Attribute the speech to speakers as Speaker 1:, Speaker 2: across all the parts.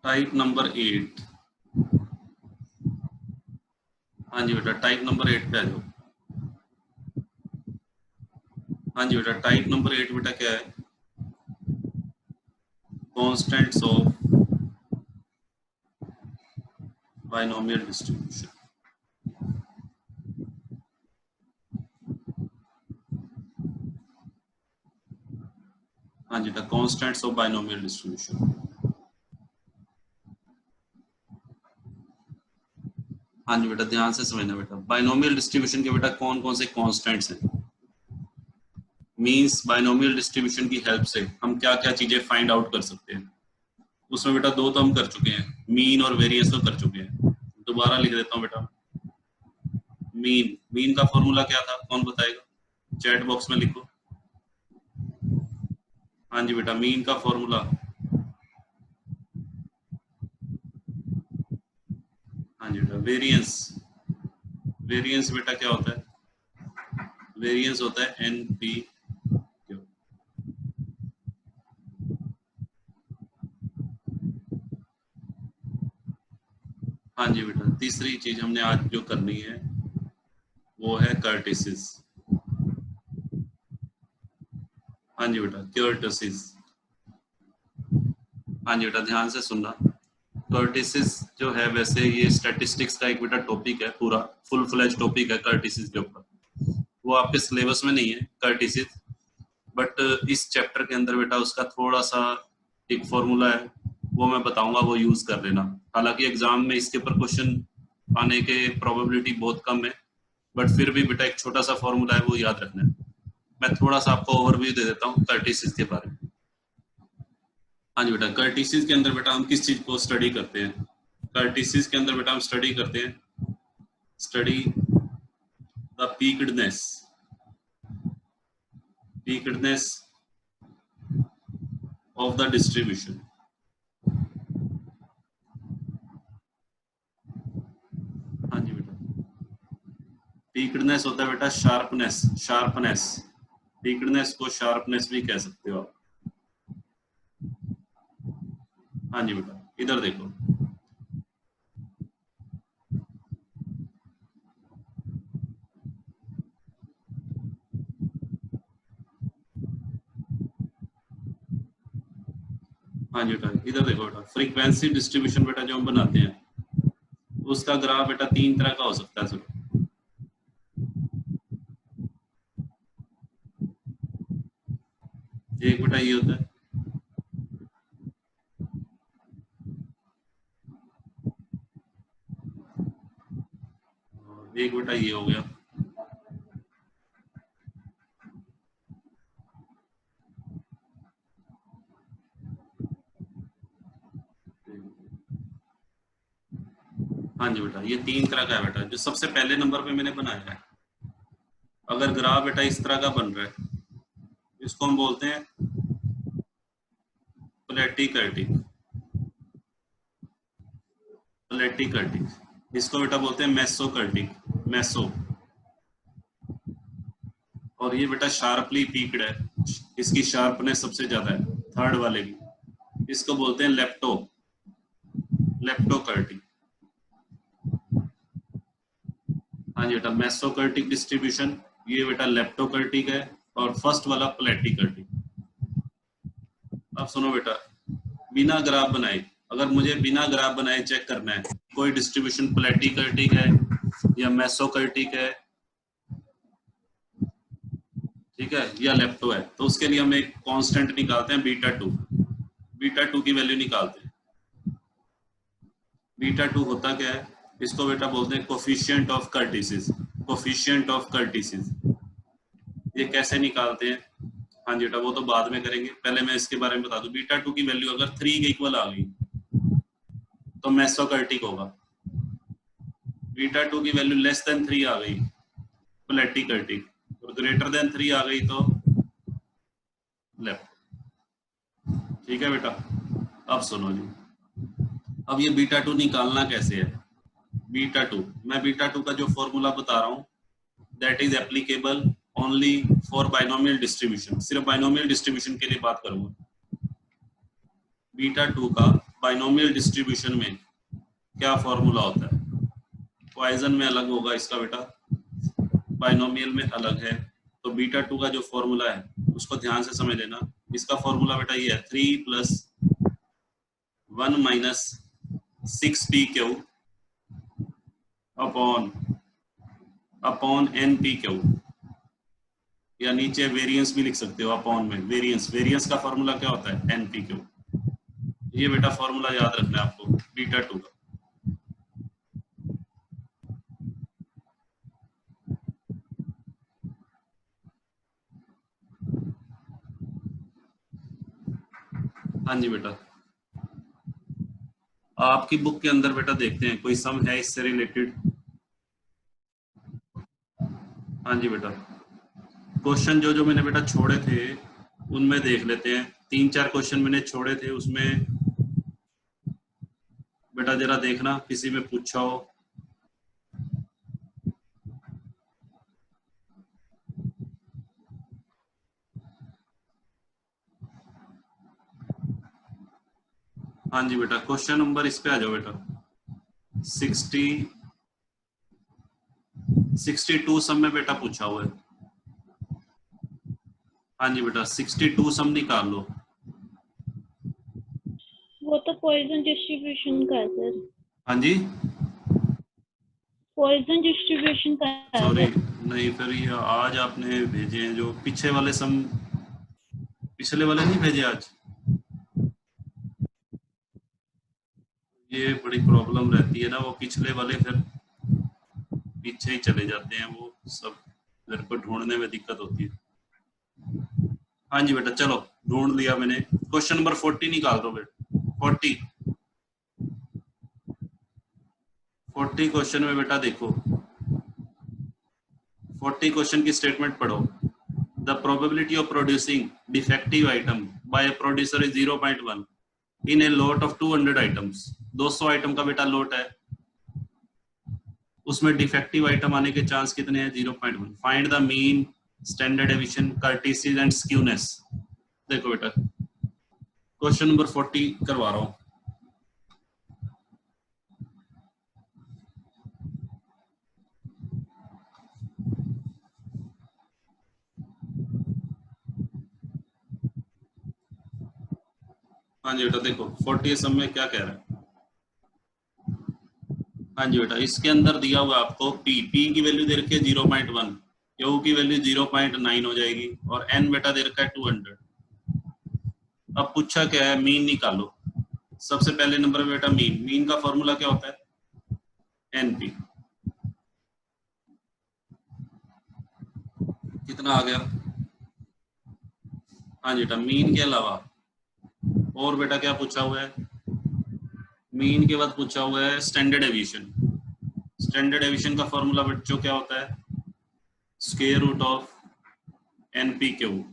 Speaker 1: Type number 8। हाँ जी बेटा, टाइप नंबर 8 पे आ जाओ। हाँ जी बेटा, टाइप नंबर 8 बेटा क्या है? Constants of binomial distribution. हाँ जी बेटा, कॉन्स्टेंट्स ऑफ बाइनोमियल डिस्ट्रीब्यूशन। हाँ जी बेटा, ध्यान से समझना बेटा, बाइनोमियल डिस्ट्रीब्यूशन के बेटा कौन कौन से कॉन्स्टेंट्स हैं। मींस बाइनोमियल डिस्ट्रीब्यूशन की हेल्प से हम क्या क्या चीजें फाइंड आउट कर सकते हैं। उसमें बेटा दो तो हम कर चुके हैं, मीन और वेरिएंस तो कर चुके हैं। दोबारा लिख देता हूँ बेटा। मीन का फॉर्मूला क्या था, कौन बताएगा? चैट बॉक्स में लिखो। हाँ जी बेटा, मीन का फॉर्मूला। हाँ जी बेटा, वेरिएंस बेटा क्या होता है? वेरिएंस होता है NP। हाँ जी बेटा, तीसरी चीज हमने आज जो करनी है वो है कर्टिसिस। हाँ जी बेटा, कर्टिसिस। हाँ जी बेटा, ध्यान से सुनना। कर्टिसिस जो है, वैसे ये स्टैटिस्टिक्स का एक बेटा टॉपिक है, पूरा फुल फ्लेज टॉपिक है कर्टिसिस के ऊपर। वो आपके सिलेबस में नहीं है कर्टिसिस, बट इस चैप्टर के अंदर बेटा उसका थोड़ा सा एक फॉर्मूला है, वो मैं बताऊंगा, वो यूज कर लेना। हालांकि एग्जाम में इसके ऊपर क्वेश्चन आने के प्रोबेबिलिटी बहुत कम है, बट फिर भी बेटा एक छोटा सा फॉर्मूला है, वो याद रखना है। मैं थोड़ा सा आपको ओवरव्यू दे देता हूँ कर्टिसिस के बारे में। हाँ जी बेटा, कर्टिसिस के अंदर बेटा हम किस चीज को स्टडी करते हैं? कर्टिसिस के अंदर बेटा हम स्टडी करते हैं, study the peakedness of the distribution. हाँ जी बेटा, पीक्डनेस होता है बेटा शार्पनेस। पीक्डनेस को शार्पनेस भी कह सकते हो आप। हाँ जी बेटा, इधर देखो। हाँ जी बेटा, इधर देखो बेटा, फ्रीक्वेंसी डिस्ट्रीब्यूशन बेटा जो हम बनाते हैं, उसका ग्राफ बेटा तीन तरह का हो सकता है। सर एक बेटा ये होता है, और एक बेटा ये हो गया। हाँ जी बेटा, ये तीन तरह का है बेटा। जो सबसे पहले नंबर पे मैंने बनाया है, अगर ग्राफ बेटा इस तरह का बन रहा है, इसको हम बोलते हैं प्लेटिकर्टिक। इसको बेटा बोलते हैं मेसो। और ये बेटा शार्पली पीक्ड है, इसकी शार्पनेस सबसे ज्यादा है, थर्ड वाले की। इसको बोलते हैं लेप्टोकर्टिक। हाँ जी बेटा, मेसोकर्टिक डिस्ट्रीब्यूशन, ये बेटा लेप्टोकर्टिक है, और फर्स्ट वाला प्लेटिकर्टिक। अब सुनो बेटा, बिना ग्राफ बनाए, अगर मुझे बिना ग्राफ बनाए चेक करना है कोई डिस्ट्रीब्यूशन प्लेटिकर्टिक है या मेसोकर्टिक है, ठीक है, या लेप्टो है, तो उसके लिए हम एक कांस्टेंट निकालते हैं बीटा टू की वैल्यू निकालते हैं। बीटा टू होता क्या है? इसको बेटा बोलते हैं कोफिशिएंट ऑफ कर्टिसिस। ये कैसे निकालते हैं? हाँ जी बेटा, वो तो बाद में करेंगे, पहले मैं इसके बारे में बता दूं। बीटा टू की वैल्यू अगर 3 के इक्वल आ गई तो मेसोकर्टिक होगा। बीटा टू की वैल्यू लेस देन 3 आ गई, प्लेटिकर्टिक, और ग्रेटर देन 3 आ गई तो लेफ्ट। ठीक है बेटा, अब सुनो जी, अब ये बीटा टू निकालना कैसे है? मैं बीटा टू का जो फॉर्मूला बता रहा हूँ, that is applicable only for binomial distribution. सिर्फ बाइनोमियल डिस्ट्रीब्यूशन के लिए बात करूंगा। बीटा टू का बाइनोमियल डिस्ट्रीब्यूशन में क्या फॉर्मूला होता है? पॉइजन में अलग होगा इसका बेटा, बाइनोमियल में अलग है। तो बीटा 2 का जो फॉर्मूला है उसको ध्यान से समझ लेना। इसका फॉर्मूला बेटा ये है 3 + 1 - 6pq अपॉन npq, या नीचे वेरिएंस भी लिख सकते हो अपॉन में वेरिएंस का फॉर्मूला क्या होता है? npq। ये बेटा फॉर्मूला याद रखना है आपको बीटा 2 का। हाँ जी बेटा, आपकी बुक के अंदर बेटा देखते हैं कोई सम है इससे रिलेटेड। हाँ जी बेटा, क्वेश्चन जो मैंने बेटा छोड़े थे उनमें देख लेते हैं। 3-4 क्वेश्चन मैंने छोड़े थे, उसमें बेटा जरा देखना किसी में पूछा हो। हाँ जी बेटा, क्वेश्चन नंबर इस पे आ जाओ बेटा। 62 सम में बेटा पूछा हुआ है। हाँ जी बेटा, 62 सम निकाल लो।
Speaker 2: वो तो पॉइजन डिस्ट्रीब्यूशन का है सर।
Speaker 1: हाँ जी,
Speaker 2: पॉइजन डिस्ट्रीब्यूशन का है
Speaker 1: सॉरी
Speaker 2: सर।
Speaker 1: नहीं, फिर ये आज आपने भेजे हैं जो पीछे वाले सम, पिछले वाले नहीं भेजे आज। ये बड़ी प्रॉब्लम रहती है ना, वो पिछले वाले फिर पीछे ही चले जाते हैं, वो सब मेरे को ढूंढने में दिक्कत होती है। हाँ जी बेटा, चलो ढूंढ लिया मैंने। क्वेश्चन नंबर 40 निकाल दो बेटा। 40 क्वेश्चन में बेटा देखो, 40 क्वेश्चन की स्टेटमेंट पढ़ो। The probability of producing defective item by a producer is 0.1 in a lot of 200 items. 200 item का बेटा लॉट है, उसमें डिफेक्टिव आइटम आने के चांस कितने हैं? 0.1। Find the mean, standard deviation, kurtosis and skewness. देखो बेटा, क्वेश्चन नंबर 40 करवा रहा हूं। हाँ जी बेटा, देखो 40 सम में क्या कह रहा है। हाँ जी बेटा, इसके अंदर दिया हुआ आपको पी की वैल्यू दे रखी है 0.1, क्यू की वैल्यू 0.9 हो जाएगी, और एन बेटा दे रखा है 200। अब पूछा क्या है? मीन निकालो। सबसे पहले नंबर में बेटा मीन का फॉर्मूला क्या होता है? एनपी। कितना आ गया? हाँ जी बेटा, मीन के अलावा और बेटा क्या पूछा हुआ है? मीन के बाद पूछा हुआ है स्टैंडर्ड डेविएशन। स्टैंडर्ड डेविएशन का फॉर्मूला बच्चों क्या होता है? Square root of n p q.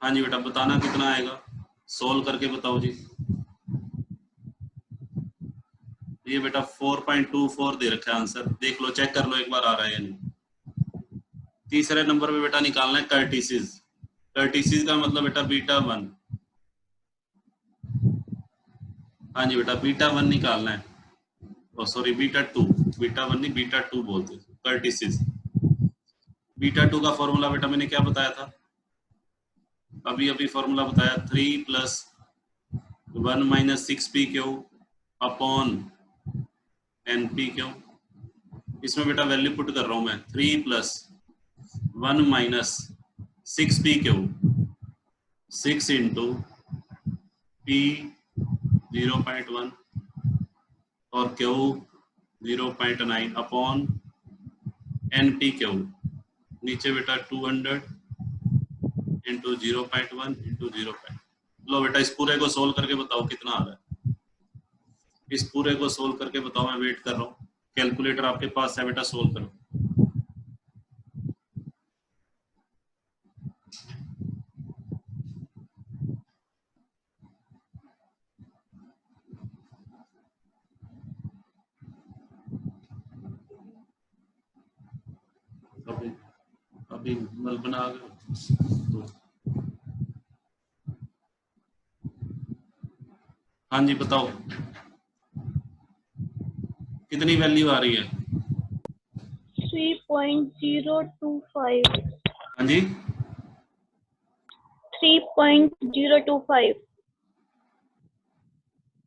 Speaker 1: हाँ जी बेटा, बताना कितना आएगा, सोल्व करके बताओ जी। ये बेटा 4.24 दे रखा है आंसर, देख लो, चेक कर लो एक बार आ रहा है या नहीं। तीसरे नंबर पे बेटा निकालना है कर्टिसिज। कर्टिसिज का मतलब बेटा बीटा 1। हाँ जी बेटा, बीटा 1 निकालना है, सॉरी बीटा 2, बीटा 1 नहीं बीटा 2 बोलते हैं कर्टिसिज। बीटा 2 का फॉर्मूला बेटा मैंने क्या बताया था? अभी अभी फॉर्मूला बताया, 3 + 1 - 6pq अपॉन npq। इसमें बेटा वैल्यू पुट कर रहा हूं मैं, 3 + 1 - 6pq, 6 इंटू p 0.1 और q 0.9 अपॉन npq। नीचे बेटा 200 इंटू 0.1 इंटू 0. लो बेटा, इस पूरे को सोल्व करके बताओ कितना आ रहा है। इस पूरे को सोल्व करके बताओ, मैं वेट कर रहा हूँ। कैलकुलेटर आपके पास है बेटा, सोल्व करो। अभी अभी बना हाँ जी बताओ कितनी वैल्यू आ रही है?
Speaker 2: 3.025।
Speaker 1: हाँ जी
Speaker 2: 3.025।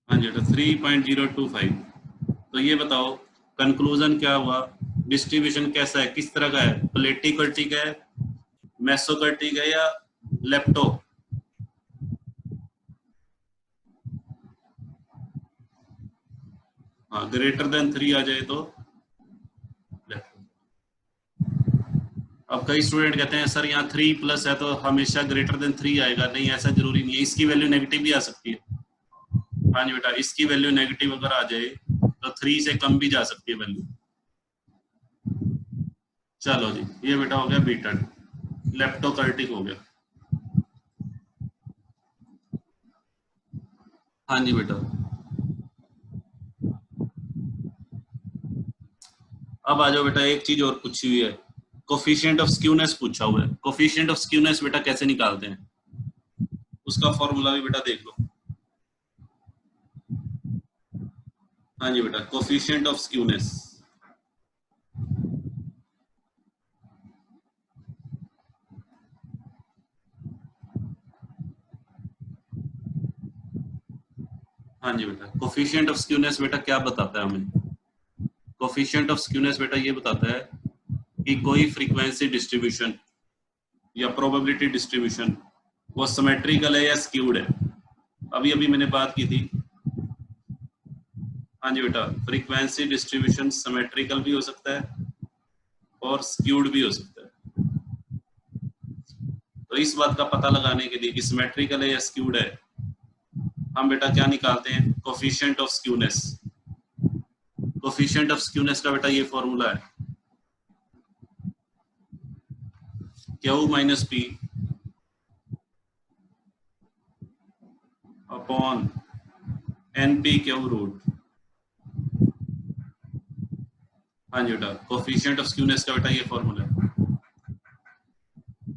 Speaker 1: हाँ जी, तो 3.025। तो ये बताओ कंक्लूजन क्या हुआ, डिस्ट्रीब्यूशन कैसा है, किस तरह का है, प्लेटिकर्टिक है, मेसोकर्टिक है, या लेप्टो? हाँ ग्रेटर देन 3 आ जाए तो लेप्टो। अब कई स्टूडेंट कहते हैं सर यहाँ 3 प्लस है तो हमेशा ग्रेटर देन 3 आएगा, नहीं ऐसा जरूरी नहीं है, इसकी वैल्यू नेगेटिव भी आ सकती है। हाँ जी बेटा, इसकी वैल्यू नेगेटिव अगर आ जाए तो 3 से कम भी जा सकती है वैल्यू। चलो जी, ये बेटा हो गया बीटा, लेप्टोकर्टिक हो गया। हाँ जी बेटा, अब आ जाओ बेटा, एक चीज और पूछी हुई है, कोफिशिएंट ऑफ स्क्यूनेस पूछा हुआ है। कोफिशिएंट ऑफ स्क्यूनेस बेटा कैसे निकालते हैं, उसका फॉर्मूला भी बेटा देख लो। हाँ जी बेटा, कोफिशिएंट ऑफ स्क्यूनेस। हाँ जी बेटा, कोफिशिएंट ऑफ स्क्यूनेस बेटा क्या बताता है हमें? कोफिशिएंट ऑफ स्क्यूनेस बेटा ये बताता है कि कोई फ्रीक्वेंसी डिस्ट्रीब्यूशन या प्रोबेबिलिटी डिस्ट्रीब्यूशन वो सिमेट्रिकल है या स्क्यूड है। अभी अभी मैंने बात की थी। हाँ जी बेटा, फ्रीक्वेंसी डिस्ट्रीब्यूशन सिमेट्रिकल भी हो सकता है और स्क्यूड भी हो सकता है। तो इस बात का पता लगाने के लिए कि सिमेट्रिकल है या स्क्यूड है, हम बेटा क्या निकालते हैं, coefficient of skewness. Coefficient of skewness का बेटा ये फॉर्मूला है, q minus p upon n p q root. हाँ जी बेटा, कोफिशिएंट ऑफ स्क्यूनेस का बेटा ये फॉर्मूला है।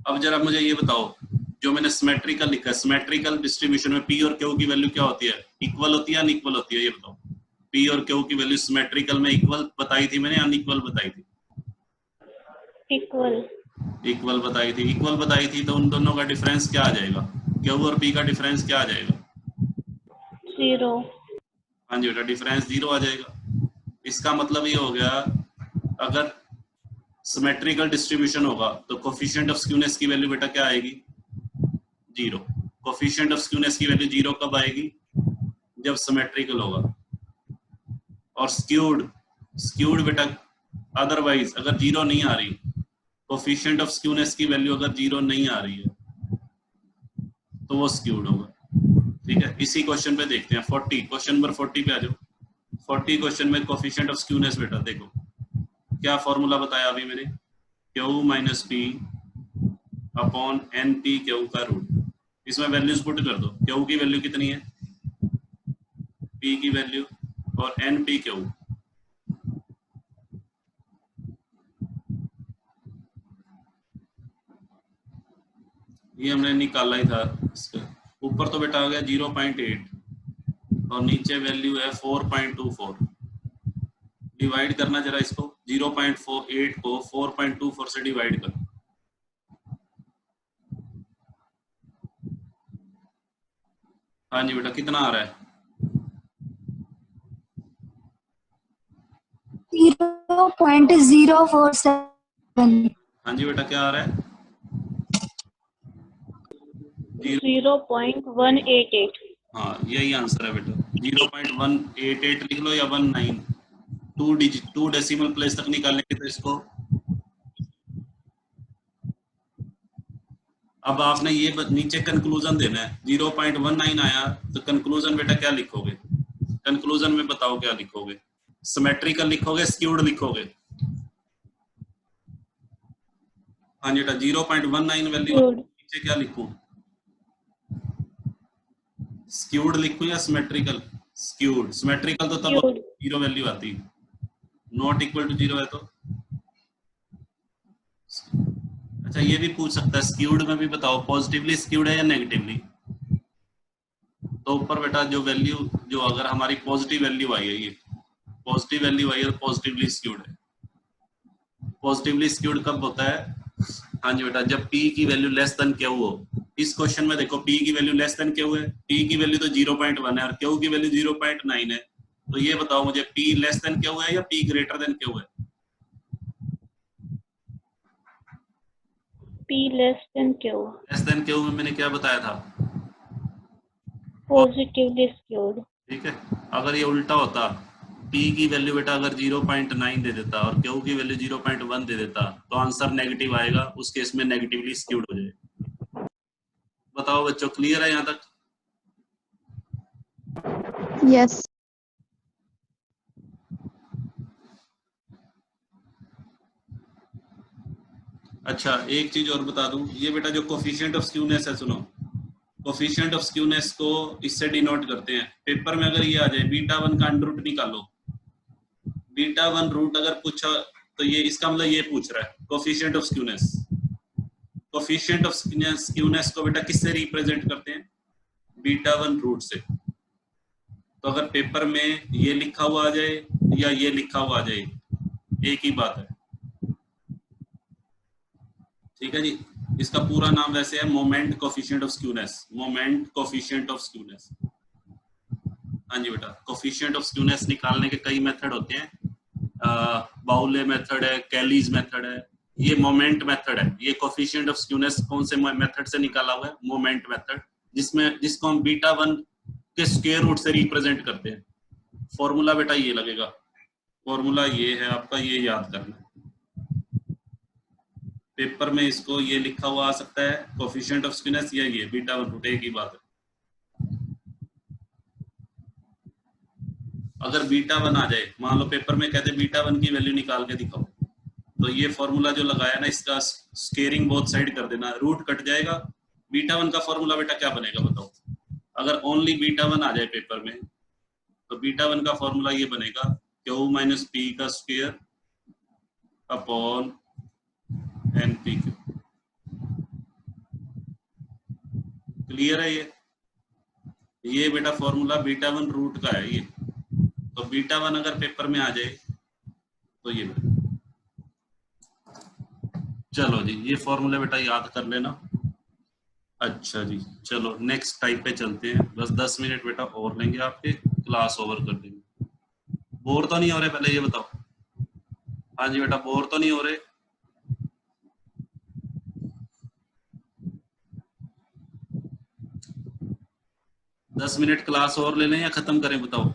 Speaker 1: अब जरा मुझे ये बताओ, जो मैंने सिमेट्रिकल लिखा है, सिमेट्रिकल डिस्ट्रीब्यूशन में पी और क्यू की वैल्यू क्या होती है, इक्वल होती है या अनइक्वल होती है, ये बताओ। पी और क्यू की वैल्यू सिमेट्रिकल में इक्वल बताई थी मैंने, अनइक्वल बताई थी?
Speaker 2: इक्वल।
Speaker 1: इक्वल बताई थी। इक्वल बताई थी तो उन दोनों का डिफरेंस क्या आ जाएगा, क्यू और पी का डिफरेंस क्या आ जाएगा?
Speaker 2: 0।
Speaker 1: हाँ जी बेटा, डिफरेंस 0 आ जाएगा। इसका मतलब ये हो गया, अगर सिमेट्रिकल डिस्ट्रीब्यूशन होगा तो कोफिशिएंट ऑफ स्क्यूनेस की वैल्यू बेटा क्या आएगी, 0। कोफिशिएंट ऑफ स्क्यूनेस की वैल्यू 0 कब आएगी, जब सिमेट्रिकल होगा। और स्क्यूड, स्क्यूड बेटा अदरवाइज अगर 0 नहीं आ रही, कोफिशिएंट ऑफ स्क्यूनेस की वैल्यू अगर 0 नहीं आ रही है तो वो स्क्यूड होगा। ठीक है, इसी क्वेश्चन पे देखते हैं 40, क्वेश्चन नंबर 40 पे आ जाओ। 40 क्वेश्चन में कोफिशिएंट ऑफ स्क्यूनेस बेटा देखो क्या फॉर्मूला बताया अभी मैंने, q minus p upon n p q का रूट। इसमें वैल्यूज पुट कर दो, क्यू की वैल्यू कितनी है, पी की वैल्यू, और एन पी क्यू। ये हमने निकाला ही था। ऊपर तो बेटा आ गया 0.8 और नीचे वैल्यू है 4.24। डिवाइड करना जरा इसको, 0.48 को 4.24 से डिवाइड कर। हाँ जी बेटा, कितना आ रहा है?
Speaker 3: 0.047।
Speaker 1: हाँ जी बेटा, क्या आ रहा है?
Speaker 2: 0.188।
Speaker 1: हाँ यही आंसर है बेटा, 0.188 लिख लो या 19, 2 डेसिमल प्लेस तक निकालेंगे तो इसको। अब आपने ये नीचे कंक्लूजन देना है, 0.19 आया तो कंक्लूजन बेटा क्या लिखोगे, कंक्लूजन में बताओ क्या लिखोगे, सिमेट्रिकल लिखोगे, स्क्यूड लिखोगे? हाँ जी बेटा, 0.19 वैल्यू नीचे क्या लिखूं, स्क्यूड लिखूं या सिमेट्रिकल? स्क्यूड। सिमेट्रिकल तो तब 0 वैल्यू आती, नॉट इक्वल टू 0 है तो। अच्छा ये भी पूछ सकता है, स्क्यूड में भी बताओ पॉजिटिवली स्क्यूड है या नेगेटिवली? तो ऊपर बेटा जो वैल्यू, जो अगर हमारी पॉजिटिव वैल्यू आई है, ये पॉजिटिव वैल्यू आई है, पॉजिटिवली स्क्यूड है। पॉजिटिवली स्क्यूड कब होता है? हाँ जी बेटा, जब p की वैल्यू लेस देन q हो। इस क्वेश्चन में देखो p की वैल्यू लेस देन q है, p की वैल्यू तो 0.1 है और q की वैल्यू 0.9 है। तो ये बताओ मुझे p लेस देन q है या p ग्रेटर देन q है?
Speaker 2: P less than Q.
Speaker 1: Less than q में मैंने क्या बताया था?
Speaker 2: Positively skewed.
Speaker 1: ठीक है, अगर ये उल्टा होता, p की वैल्यू बेटा अगर 0.9 दे देता और q की वैल्यू 0.1 दे देता, तो आंसर नेगेटिव आएगा, उस केस में नेगेटिवली स्क्यूड हो जाए। बताओ बच्चों, क्लियर है यहाँ तक?
Speaker 3: Yes.
Speaker 1: अच्छा, एक चीज और बता दूं, ये बेटा जो कोफिशिएंट ऑफ स्क्यूनेस है, सुनो, कोफिशिएंट ऑफ स्क्यूनेस को इससे डिनोट करते हैं। पेपर में अगर ये आ जाए β1 का अंडर रूट निकालो, β1 रूट अगर पूछा तो ये इसका मतलब ये पूछ रहा है coefficient of skewness. Coefficient of skewness को बेटा किससे रिप्रेजेंट करते हैं? β1 रूट से। तो अगर पेपर में ये लिखा हुआ आ जाए या ये लिखा हुआ आ जाए, एक ही बात है। ठीक है जी, इसका पूरा नाम वैसे है moment coefficient of skewness, moment coefficient of skewness. हाँ जी बेटा, कोफिशिएंट ऑफ स्क्यूनेस निकालने के कई मेथड होते हैं, बाउले मेथड है, कैलीज मेथड है, ये मोमेंट मेथड है। ये कोफिशिएंट ऑफ स्क्यूनेस कौन से मेथड से निकाला हुआ है? मोमेंट मेथड, जिसको हम β1 के स्क्वायर रूट से रिप्रेजेंट करते हैं। फॉर्मूला बेटा ये लगेगा, फॉर्मूला ये है आपका, ये याद करना है। पेपर में इसको ये लिखा हुआ आ सकता है कोफिशिएंट ऑफ स्क्यूनेस, या ये β1 रूट, एक ही बात है। अगर β1 आ जाए, मान लो पेपर में कहते β1 की वैल्यू निकाल के दिखाओ, तो ये फॉर्मूला जो लगाया ना, इसका स्केयरिंग बोथ साइड कर देना, रूट कट जाएगा। β1 का फॉर्मूला बेटा क्या बनेगा बताओ? अगर ओनली β1 आ जाए पेपर में, तो β1 का फॉर्मूला ये बनेगा q माइनस p का स्क्वायर अपॉन npq। क्लियर है ये बेटा फॉर्मूला β1 रूट का है ये। तो β1 अगर पेपर में आ जाए तो ये बेटा, चलो जी, ये फॉर्मूला बेटा याद कर लेना। अच्छा जी, चलो नेक्स्ट टाइप पे चलते हैं। बस 10 मिनट बेटा और लेंगे आपके, क्लास ओवर कर देंगे। बोर तो नहीं हो रहे? पहले ये बताओ। हाँ जी बेटा, बोर तो नहीं हो रहे? दस मिनट क्लास और ले लें या खत्म करें बताओ?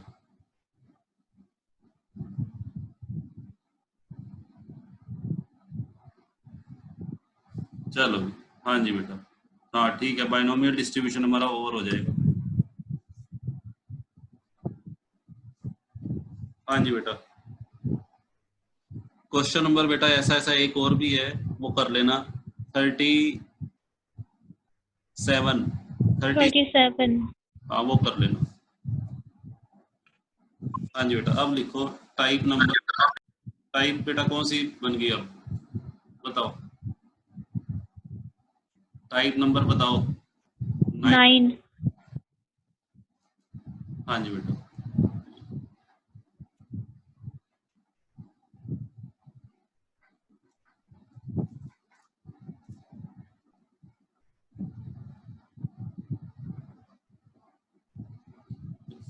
Speaker 1: चलो, हाँ जी बेटा, हाँ ठीक है, बाइनोमियल डिस्ट्रीब्यूशन हमारा ओवर हो जाएगा। हाँ जी बेटा, क्वेश्चन नंबर बेटा ऐसा ऐसा एक और भी है, वो कर लेना। 37 हाँ वो कर लेना। हाँ जी बेटा, अब लिखो टाइप नंबर। टाइप बेटा कौन सी बन गई अब बताओ? टाइप नंबर बताओ।
Speaker 2: 9.
Speaker 1: हाँ जी बेटा,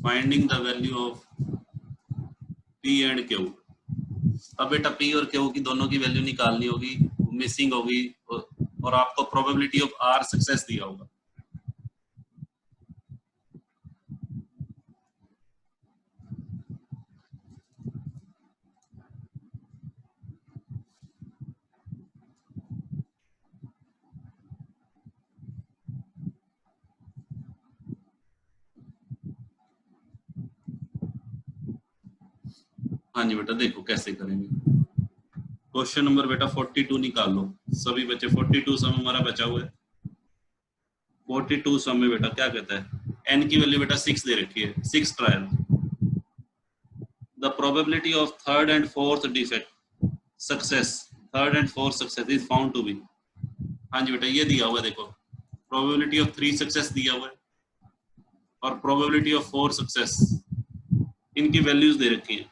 Speaker 1: finding the value of P and Q। अब बेटा P और Q की दोनों की वैल्यू निकालनी होगी, मिसिंग होगी, और आपको प्रोबेबिलिटी ऑफ R सक्सेस दिया होगा। हाँ जी बेटा, देखो कैसे करेंगे। क्वेश्चन नंबर बेटा 42 निकाल लो सभी बच्चे। 42 सम हमारा बचा हुआ है। 42 सम में बेटा क्या कहता है? n की वैल्यू बेटा 6 दे रखी है, 6 trial. The probability of third and fourth defect success, third and fourth success is found to be. हाँ जी बेटा, ये दिया हुआ है देखो, प्रोबेबिलिटी ऑफ 3 सक्सेस दिया हुआ है और प्रोबेबिलिटी ऑफ 4 सक्सेस, इनकी वैल्यूज दे रखी हैं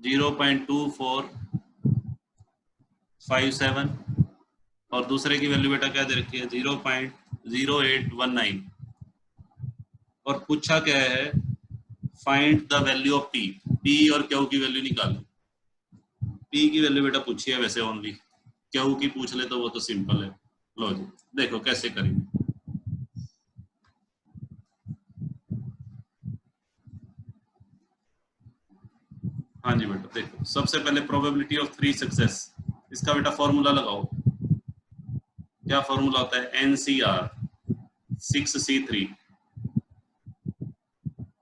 Speaker 1: 0.2457 और दूसरे की वैल्यू बेटा क्या दे रखी है 0.0819 और पूछा क्या है find the value of P, P और क्यू की वैल्यू निकालो। पी की वैल्यू बेटा पूछी है वैसे ओनली, क्यू की पूछ ले तो वो तो सिंपल है। लो जी देखो कैसे करेंगे। हाँ जी बेटा देखो सबसे पहले प्रोबेबिलिटी ऑफ 3 सक्सेस, इसका बेटा फॉर्मूला लगाओ। क्या फॉर्मूला होता है NCR 6C3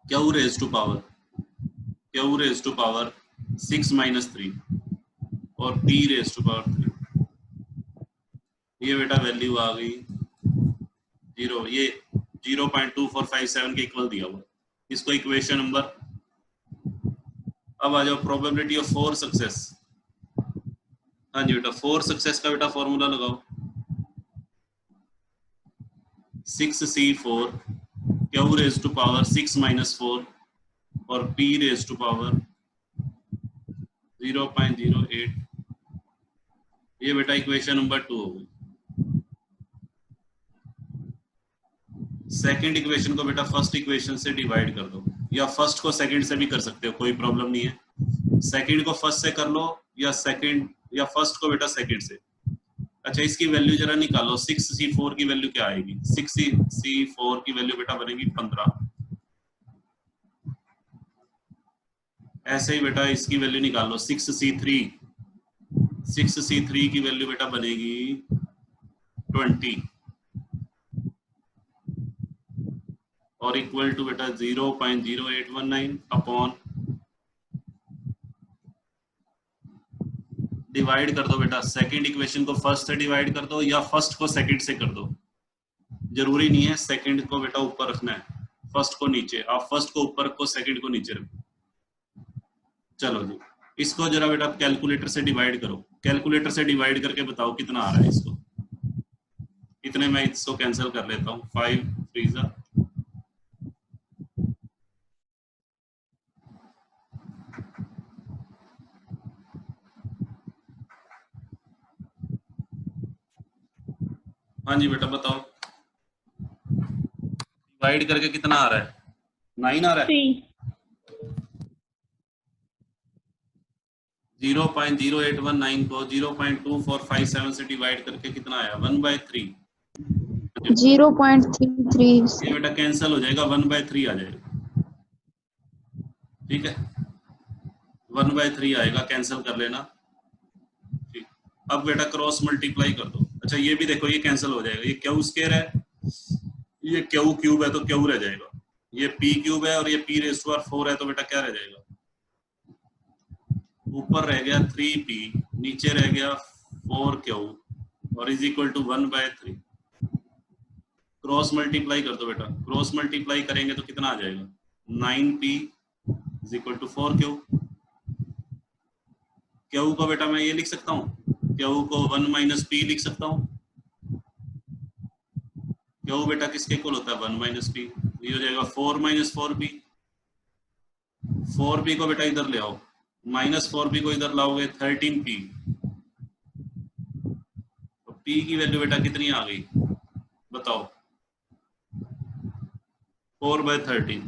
Speaker 1: q raise to power 6 - 3 और P रेज टू पावर 3। ये बेटा वैल्यू आ गई 0, ये 0.2457 के इक्वल दिया हुआ, इसको इक्वेशन नंबर। अब आ जाओ प्रोबेबिलिटी ऑफ 4 सक्सेस। हाँ जी बेटा 4 सक्सेस का बेटा फॉर्मूला लगाओ 6C4 Q raise to power 6 - 4 और P रेज टू पावर 0.08। ये बेटा इक्वेशन नंबर 2 हो गई। सेकंड इक्वेशन को बेटा फर्स्ट इक्वेशन से डिवाइड कर दो, या फर्स्ट को सेकंड से भी कर सकते हो, कोई प्रॉब्लम नहीं है। सेकंड को फर्स्ट से कर लो या सेकंड या फर्स्ट को बेटा सेकंड से। अच्छा इसकी वैल्यू जरा निकालो, 6C4 की वैल्यू क्या आएगी? 6C4 की वैल्यू बेटा बनेगी 15। ऐसे ही बेटा इसकी वैल्यू निकालो 6C3 की वैल्यू बेटा बनेगी 20 और इक्वल टू बेटा 0.0819 अपॉन, डिवाइड कर दो बेटा। सेकंड इक्वेशन को फर्स्ट से डिवाइड कर दो या फर्स्ट को सेकंड से कर दो, जरूरी नहीं है सेकंड को बेटा ऊपर रखना है, फर्स्ट को नीचे। आप फर्स्ट को ऊपर रखो, सेकंड को नीचे रखो। चलो जी इसको जरा बेटा कैलकुलेटर से डिवाइड करो, कैलकुलेटर से डिवाइड करके बताओ कितना आ रहा है इसको। इतने मैं इसको कैंसिल कर लेता हूँ, 5 3 जा। हाँ जी बेटा बताओ डिवाइड करके कितना आ रहा है? 9 आ रहा है। 0.0819 को 0.2457 से डिवाइड करके कितना आया? 1/3।
Speaker 3: 0.33।
Speaker 1: ये बेटा कैंसिल हो जाएगा, 1/3 आ जाएगा। ठीक है 1/3 आएगा, कैंसिल कर लेना। ठीक अब बेटा क्रॉस मल्टीप्लाई कर दो। अच्छा ये भी देखो ये कैंसिल हो जाएगा, ये क्यू स्क्वायर है, ये क्यू क्यूब है तो क्यू रह जाएगा, ये पी क्यूब है और ये पी रेज़ टू पावर 4 है तो बेटा क्या रह जाएगा? ऊपर रह गया 3p, नीचे रह गया 4q और is equal to 1/3। Cross multiply कर दो बेटा, क्रॉस मल्टीप्लाई करेंगे तो कितना आ जाएगा? 9p is equal to 4q। Q को बेटा मैं ये लिख सकता हूँ, क्यू को 1 - p लिख सकता हूँ। क्यू बेटा किसके इक्वल होता है? 1 - p। ये हो जाएगा 4 - 4p। 4p को बेटा इधर ले आओ, -4p को इधर लाओगे 13p। तो p की वैल्यू बेटा कितनी आ गई बताओ? 4/13।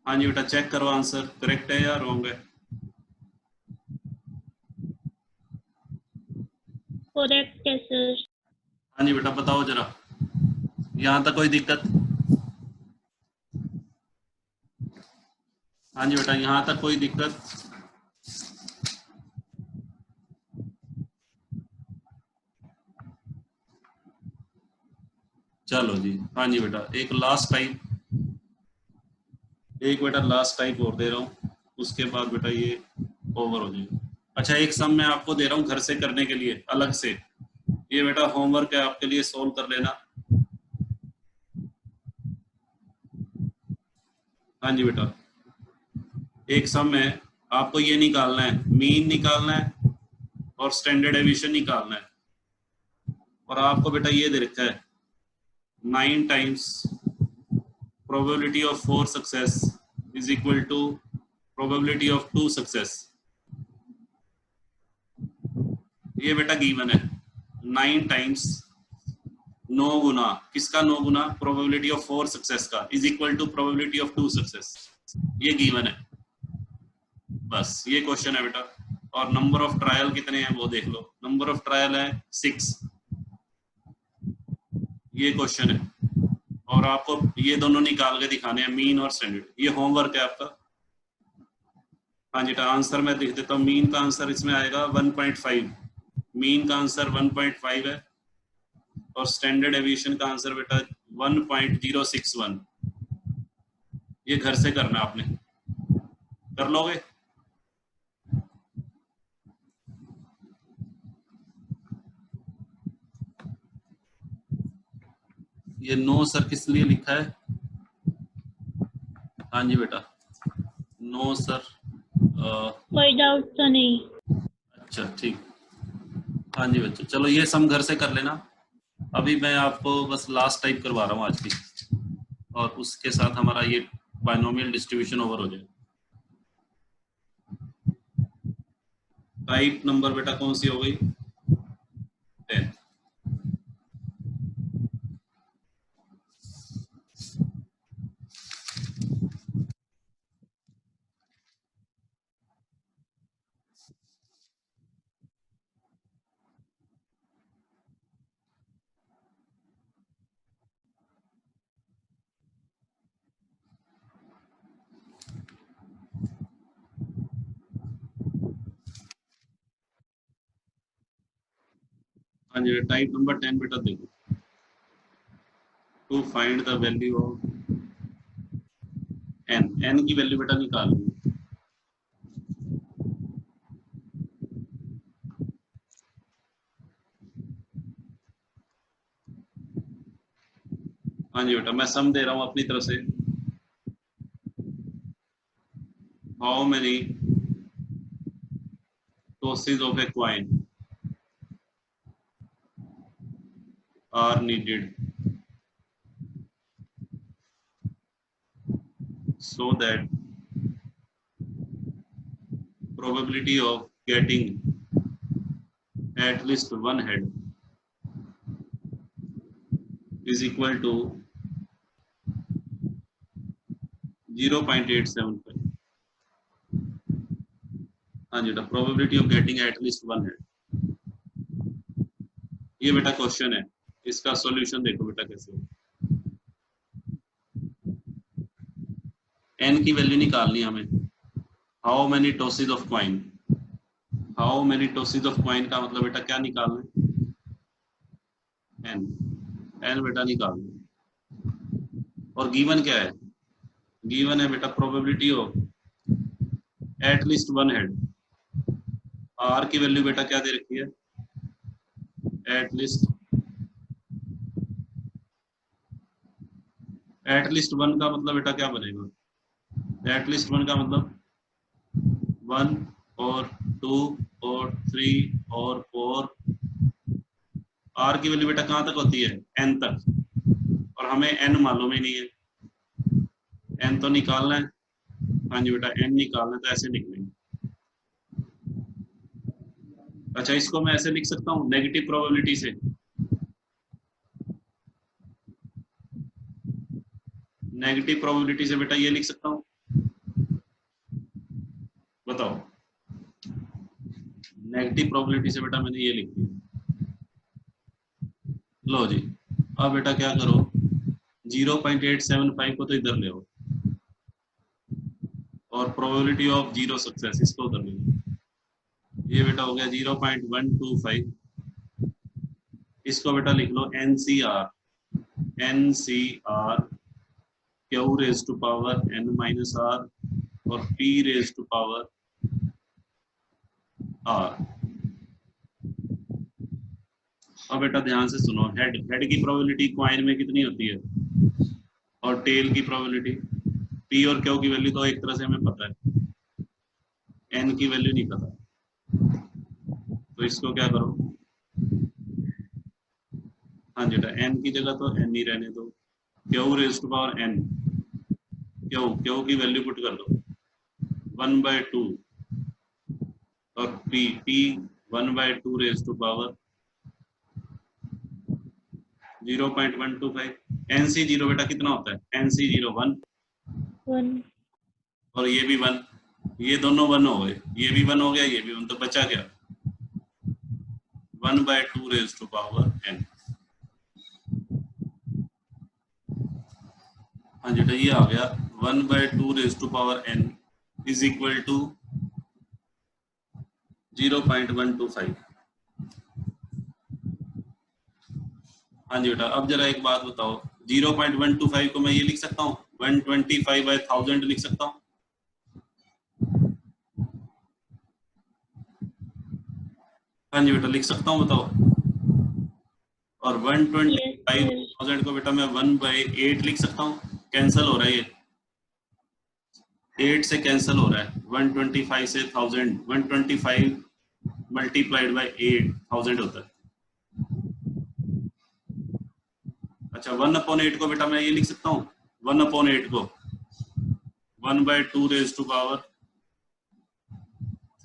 Speaker 1: हाँ जी बेटा चेक करो आंसर करेक्ट है या रॉन्ग है?
Speaker 2: करेक्ट है सर।
Speaker 1: हाँ जी बेटा बताओ जरा, यहाँ तक कोई दिक्कत? हाँ जी बेटा यहाँ तक कोई दिक्कत? चलो जी हाँ जी बेटा एक लास्ट टाइप और दे रहा हूँ, उसके बाद बेटा ये ओवर हो जाएगा। अच्छा एक सम मैं आपको दे रहा हूँ घर से करने के लिए अलग से, ये बेटा होमवर्क है आपके लिए, सोल्व कर लेना। हाँ जी बेटा एक सम है, आपको ये निकालना है, मीन निकालना है और स्टैंडर्ड डेविएशन निकालना है। और आपको बेटा ये दे रखा है 9 times probability of 4 success is equal to probability of 2 success। ये बेटा गिवन है 9 टाइम्स 9 गुना किसका 9 गुना प्रोबेबिलिटी ऑफ 4 सक्सेस का is equal to probability of 2 success. ये गिवन है, बस ये क्वेश्चन है बेटा। और नंबर ऑफ ट्रायल कितने हैं वो देख लो, नंबर ऑफ ट्रायल है 6। ये क्वेश्चन है और आपको ये दोनों निकाल के दिखाने हैं, मीन और स्टैंडर्ड। ये होमवर्क है आपका। हाँ जी, आंसर मैं लिख देता हूँ। मीन का आंसर इसमें आएगा 1.5, मीन का आंसर 1.5 है और स्टैंडर्ड एविएशन का आंसर बेटा 1.061। ये घर से करना आपने, कर लोगे? ये नो सर किस लिए लिखा है? हाँ जी बेटा, नो सर
Speaker 2: कोई डाउट तो नहीं।
Speaker 1: अच्छा ठीक, हाँ जी बच्चों चलो ये सम घर से कर लेना। अभी मैं आपको बस लास्ट टाइप करवा रहा हूँ आज की, और उसके साथ हमारा ये बाइनोमियल डिस्ट्रीब्यूशन ओवर हो जाए। टाइप नंबर बेटा कौन सी हो गई? 10। हाँ जी, टाइप नंबर 10 बेटा देखो, to find the value of n, n की वैल्यू बेटा निकालनी है। हाँ जी बेटा मैं सम दे रहा हूँ अपनी तरफ से। How many tosses of a coin are needed so that probability of getting at least one head is equal to 0.875। हाँ जी बेटा, probability of getting at least one head, ये बेटा क्वेश्चन है। इसका सॉल्यूशन देखो बेटा कैसे। n की वैल्यू निकालनी है हमें। How many tosses of coin, how many tosses of coin का मतलब बेटा क्या निकालना है? n, n बेटा निकालना है। और गिवन क्या है? गिवन है बेटा probability of at least one head. r की वैल्यू बेटा क्या दे रखी है? एट लीस्ट वन का मतलब बेटा क्या बनेगा? एट लीस्ट वन का मतलब 1 और 2 और 3 और 4। r की वैल्यू बेटा कहाँ तक होती है? n तक, और हमें n मालूम ही नहीं है। n तो निकालना है। हाँ जी बेटा n निकालना है, तो ऐसे निकलेंगे। अच्छा इसको मैं ऐसे लिख सकता हूँ नेगेटिव प्रोबेबिलिटी से। नेगेटिव प्रोबेबिलिटी से बेटा ये लिख सकता हूँ, बताओ। नेगेटिव प्रोबेबिलिटी से बेटा मैंने ये लिख दिया। लो जी, अब बेटा क्या करो, 0.875 को तो इधर ले आओ और प्रोबेबिलिटी ऑफ 0 सक्सेस इसको उधर ले लो। ये बेटा हो गया 0.125। इसको बेटा लिख लो NCR, NCR Q raise to power n minus r और P raise to power r। अब बेटा ध्यान से सुनो, हेड की प्रोबेबिलिटी कॉइन में कितनी होती है, और टेल की प्रोबेबिलिटी P और Q की वैल्यू तो एक तरह से हमें पता है, n की वैल्यू नहीं पता। तो इसको क्या करो, हाँ जी बेटा, n की जगह तो n ही रहने दो, q raise to power n, q की वैल्यू पुट कर दो 1/2 और p 1/2 raise to power 0.125। NC0 बेटा कितना होता है? NC0 1
Speaker 2: 1
Speaker 1: और ये भी 1, ये दोनों 1 हो गए, ये भी 1 हो गया, ये भी 1, तो बचा क्या? 1/2 रेज टू पावर n। हाँ जी, तो ये आ गया 1/2 raise to power n is equal to 0.125। हाँ जी बेटा, अब जरा एक बात बताओ, 0.125 को मैं ये लिख सकता हूँ 125/1000 लिख सकता हूँ? हाँ जी बेटा, लिख सकता हूँ, बताओ। और 125,000 को बेटा मैं 1/8 लिख सकता हूँ? कैंसल हो रहा है, ये 8 से कैंसल हो रहा है, 125 से 1000, 125 मल्टीप्लाइड बाय 8,000 होता है। अच्छा, 1/8 को बेटा मैं ये लिख सकता हूँ, 1/8 को 1/2 रेज टू पावर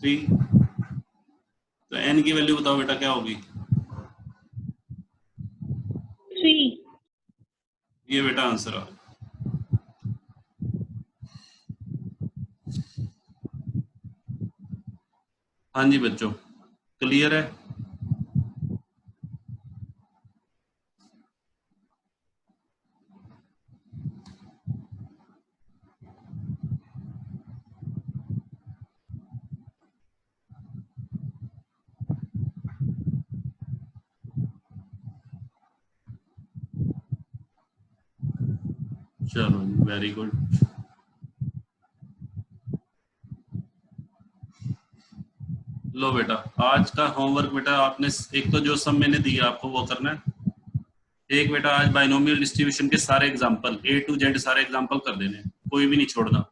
Speaker 1: 3। तो n की वैल्यू बताओ बेटा क्या होगी?
Speaker 2: 3।
Speaker 1: ये बेटा आंसर आ गया। हाँ जी बच्चों, क्लियर है? चलो, वेरी गुड। लो बेटा, आज का होमवर्क बेटा आपने एक तो जो सब मैंने दिया आपको वो करना है। एक बेटा आज बाइनोमियल डिस्ट्रीब्यूशन के सारे एग्जांपल A to Z सारे एग्जांपल कर देने, कोई भी नहीं छोड़ना।